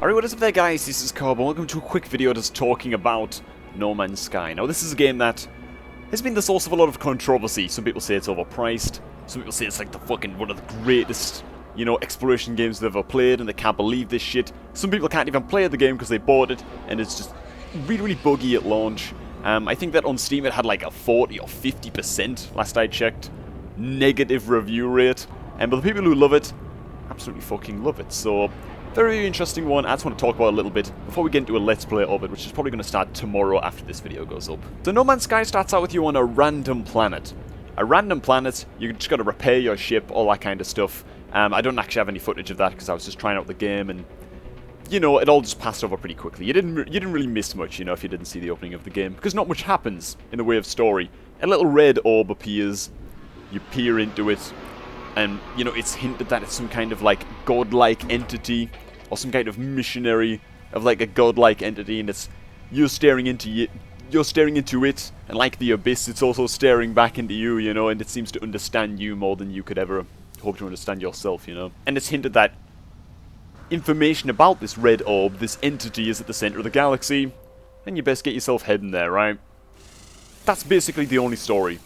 Alright, what is up there guys, this is Cob and welcome to a quick video just talking about No Man's Sky. Now this is a game that has been the source of a lot of controversy. Some people say it's overpriced, some people say it's like the fucking one of the greatest, you know, exploration games they've ever played and they can't believe this shit. Some people can't even play the game because they bought it and it's just really buggy at launch. I think that on Steam it had like a 40 or 50% last I checked negative review rate, but the people who love it absolutely fucking love it. So very interesting one. I just want to talk about it a little bit before we get into a let's play of it, which is probably going to start tomorrow after this video goes up. So No Man's Sky starts out with you on a random planet. A random planet, you just got to repair your ship, all that kind of stuff. I don't actually have any footage of that because I was just trying out the game and, you know, it all just passed over pretty quickly. You didn't really miss much, you know, if you didn't see the opening of the game, because not much happens in the way of story. A little red orb appears, you peer into it, and, you know, it's hinted that it's some kind of, like, godlike entity, or some kind of missionary of, like, a godlike entity, and it's, you're staring into it, and like the abyss, it's also staring back into you, you know, and it seems to understand you more than you could ever hope to understand yourself, you know. And it's hinted that information about this red orb, this entity, is at the center of the galaxy, and you best get yourself heading there, right? That's basically the only story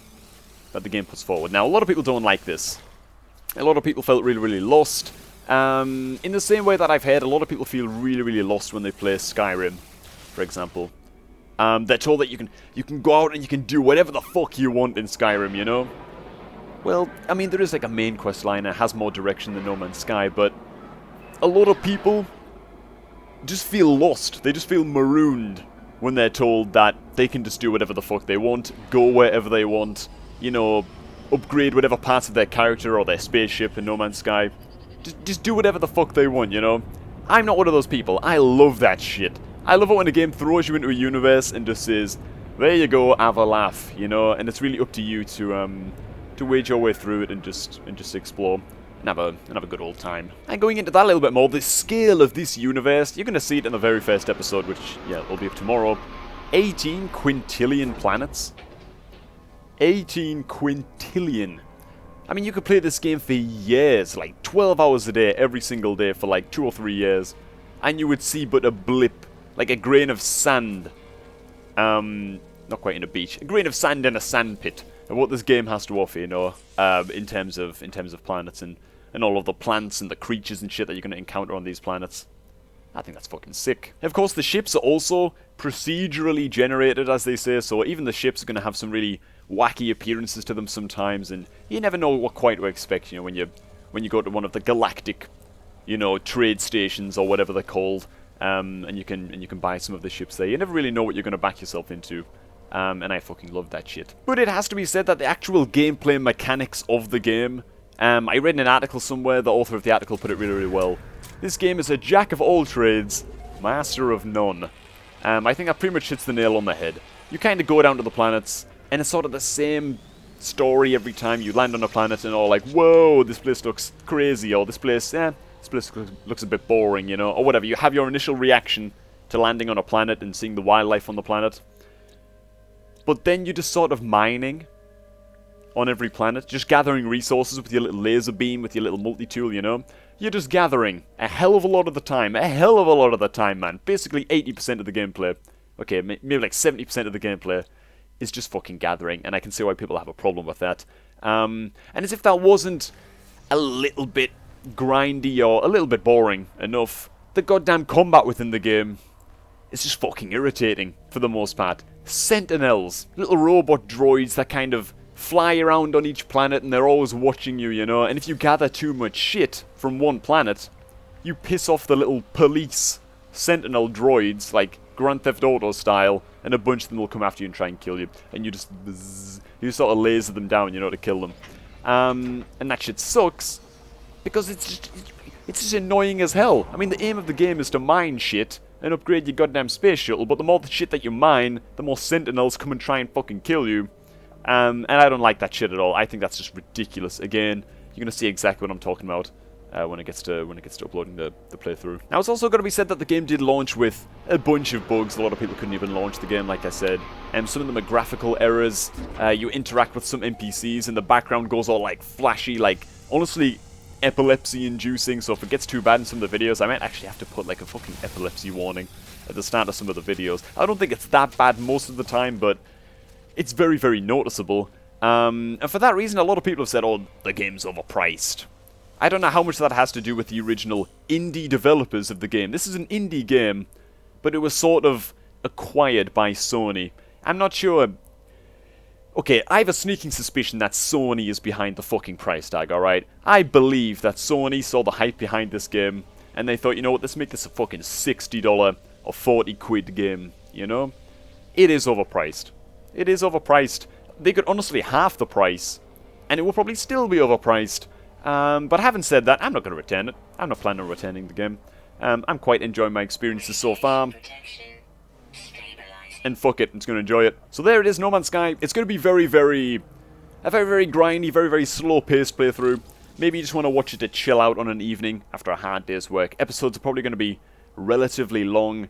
that the game puts forward. Now, a lot of people don't like this. A lot of people felt really lost. In the same way that I've heard, a lot of people feel really lost when they play Skyrim, for example. They're told that you can go out and you can do whatever the fuck you want in Skyrim, you know? Well, I mean, there is like a main quest line that has more direction than No Man's Sky, but a lot of people just feel lost. They just feel marooned when they're told that they can just do whatever the fuck they want, go wherever they want, you know, upgrade whatever parts of their character or their spaceship in No Man's Sky. Just do whatever the fuck they want, you know? I'm not one of those people. I love that shit. I love it when a game throws you into a universe and just says, there you go, have a laugh, you know? And it's really up to you to wage your way through it and just explore and have a good old time. And going into that a little bit more, the scale of this universe, you're going to see it in the very first episode, which, yeah, will be up tomorrow. 18 quintillion planets. 18 quintillion. I mean, you could play this game for years, like 12 hours a day, every single day for like 2 or 3 years, and you would see but a blip, like a grain of sand. Not quite in a beach, a grain of sand in a sand pit of what this game has to offer, you know, in terms of planets and all of the plants and the creatures and shit that you're going to encounter on these planets. I think that's fucking sick. Of course, the ships are also procedurally generated, as they say, so even the ships are going to have some really wacky appearances to them sometimes, and you never know what quite to expect, you know, when you go to one of the galactic, you know, trade stations or whatever they're called, and you can buy some of the ships there. You never really know what you're going to back yourself into, and I fucking love that shit. But it has to be said that the actual gameplay mechanics of the game, I read in an article somewhere, the author of the article put it really well. This game is a jack of all trades, master of none. I think that pretty much hits the nail on the head. You kind of go down to the planets, and it's sort of the same story every time you land on a planet and all like, whoa, this place looks crazy, or this place looks a bit boring, you know, or whatever. You have your initial reaction to landing on a planet and seeing the wildlife on the planet. But then you're just sort of mining on every planet, just gathering resources with your little laser beam, with your little multi-tool, you know. You're just gathering a hell of a lot of the time, man. Basically 80% of the gameplay, okay, maybe like 70% of the gameplay is just fucking gathering, and I can see why people have a problem with that. And as if that wasn't a little bit grindy or a little bit boring enough, the goddamn combat within the game is just fucking irritating for the most part. Sentinels, little robot droids that kind of fly around on each planet and they're always watching you, you know, and if you gather too much shit from one planet, you piss off the little police sentinel droids, like Grand Theft Auto style, and a bunch of them will come after you and try and kill you, and you just sort of laser them down, you know, to kill them. And that shit sucks, because it's just annoying as hell. I mean, the aim of the game is to mine shit and upgrade your goddamn space shuttle, but the more the shit that you mine, the more sentinels come and try and fucking kill you. And I don't like that shit at all. I think that's just ridiculous. Again, you're gonna see exactly what I'm talking about when it gets to uploading the playthrough. Now, it's also got to be said that the game did launch with a bunch of bugs. A lot of people couldn't even launch the game, like I said. And some of them are graphical errors. You interact with some NPCs, and the background goes all like flashy. Like, honestly, epilepsy-inducing, so if it gets too bad in some of the videos, I might actually have to put like a fucking epilepsy warning at the start of some of the videos. I don't think it's that bad most of the time, but it's very, very noticeable. And for that reason, a lot of people have said, oh, the game's overpriced. I don't know how much that has to do with the original indie developers of the game. This is an indie game, but it was sort of acquired by Sony. I'm not sure. Okay, I have a sneaking suspicion that Sony is behind the fucking price tag, alright? I believe that Sony saw the hype behind this game, and they thought, you know what, let's make this a fucking $60 or 40 quid game, you know? It is overpriced. It is overpriced. They could honestly half the price, and it will probably still be overpriced. But having said that, I'm not going to return it. I'm not planning on returning the game. I'm quite enjoying my experiences so far. And fuck it, I'm just going to enjoy it. So there it is, No Man's Sky. It's going to be a very, very grindy, very, very slow-paced playthrough. Maybe you just want to watch it to chill out on an evening after a hard day's work. Episodes are probably going to be relatively long.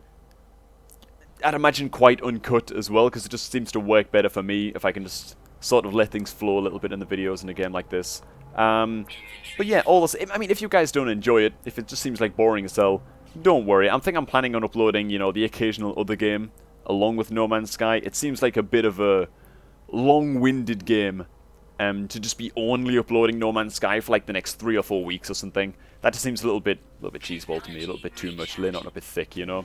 I'd imagine quite uncut as well, because it just seems to work better for me if I can just sort of let things flow a little bit in the videos in a game like this. But yeah, all this, I mean, if you guys don't enjoy it, if it just seems like boring as hell, don't worry. I think I'm planning on uploading, you know, the occasional other game along with No Man's Sky. It seems like a bit of a long-winded game to just be only uploading No Man's Sky for like the next 3 or 4 weeks or something. That just seems a little bit cheeseball to me, a little bit too much, laying on a bit thick, you know.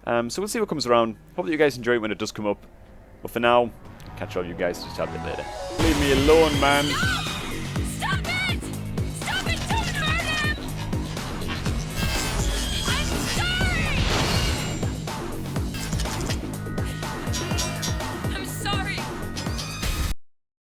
So we'll see what comes around. Hope that you guys enjoy it when it does come up. But for now, catch all you guys just a bit later. Leave me alone, man.